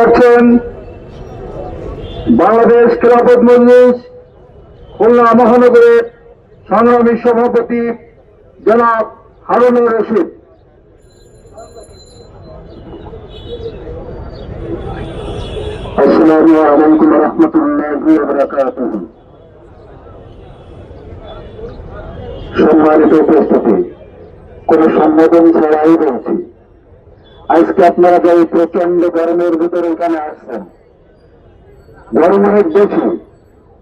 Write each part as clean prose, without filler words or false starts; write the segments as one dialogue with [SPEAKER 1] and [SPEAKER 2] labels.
[SPEAKER 1] রাখছেন বাংলাদেশ খেলাফত মজলিস খুলনা মহানগরের সংগ্রামী সভাপতি জনাব হারুনুর রশিদ। আসসালামু আলাইকুম ওয়া রাহমাতুল্লাহি ওয়া বারাকাতুহু। সম্মানিত উপস্থিতি, কোন সম্বোধন ছাড়াই বলছি, আজকে আপনারা যে প্রচন্ড গরমের ভিতরে এখানে আসছেন, গরম অনেক বেশি,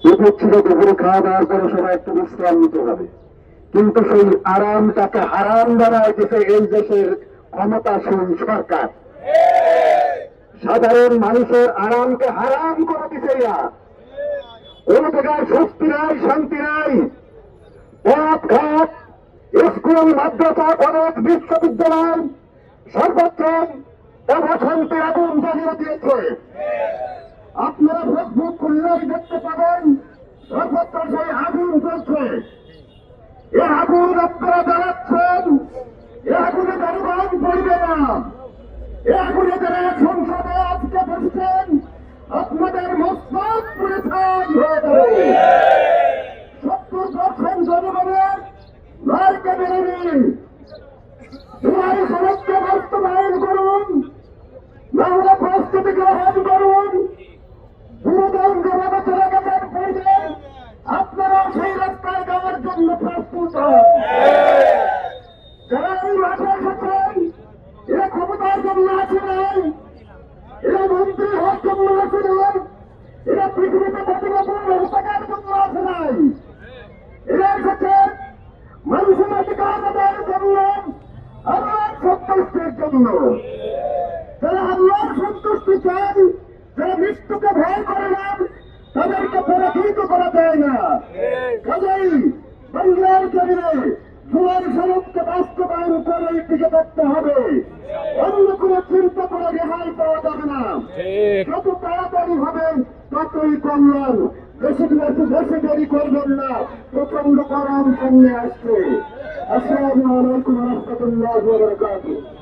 [SPEAKER 1] দুপুর ছিল, দুপুরে খাওয়া দাওয়ার পরে সবাই একটু বিশ্রাম নিতে হবে, কিন্তু সেই আরামটাকে হারাম বানাইতেছে এই দেশের ক্ষমতাসীন সরকার। সাধারণ মানুষের আরামকে হারাম করে দিছে এরা। কোন জায়গায় স্বস্তি নাই, শান্তি নাই। পথ ঘাট, স্কুল, মাদ্রাসা, কলেজ, বিশ্ববিদ্যালয় সর্বত্র অশান্তির আগুন জ্বালিয়ে দিয়েছে। আপনারা ফেসবুক খুললেই দেখতে পাবেন সর্বত্র সেই আগুন চলছে। এ আগুন আপনারা জ্বালাচ্ছেন, এ আগুনে জনগণ পড়বে না। এ আগুনে যারা সংসদে আজকে বসছেন, আপনাদের মস্তক পুড়ে ছাই হয়ে যাবে। 70% জনগণের রায়কে মেনে নিন, জুলাই সনদকে বাস্তবায়ন করুন, নাহলে প্রস্তুতি গ্রহণ করুন। বিনোদন যেভাবে চলে গেছেন পূর্বে, আপনারা সেই রাস্তায় যাওয়ার জন্য প্রস্তুত হন। যারা এই মাঠে এসেছেন, এরা ক্ষমতার জন্য আসে নাই, এরা মন্ত্রী হওয়ার জন্য আসে নাই, এরা পৃথিবীতে প্রতিবন্ধ থাকার জন্য আসে নাই। এরা এসেছেন মানুষের অধিকার আদায়ের জন্য, আল্লাহর সন্তুষ্টির জন্য। যারা আল্লাহর সন্তুষ্টি চান, যারা মৃত্যুকে ভয় করে না, তাদেরকে পরাজিত করা যায় না। কাজেই বাংলার জমিনে জুলাই সনদকে বাস্তবায়ন করে টিকে থাকতে হবে। অন্য কোনো চিন্তা করে রেহাই পাওয়া যাবে না। যত তাড়াতাড়ি হবে ততই কল্যাণ। বেশি দেরি করবেন না, প্রচন্ড গরম সামনে আসছে। আসসালামু আলাইকুম ওয়া রাহমাতুল্লাহি ওয়া বারাকাতুহু।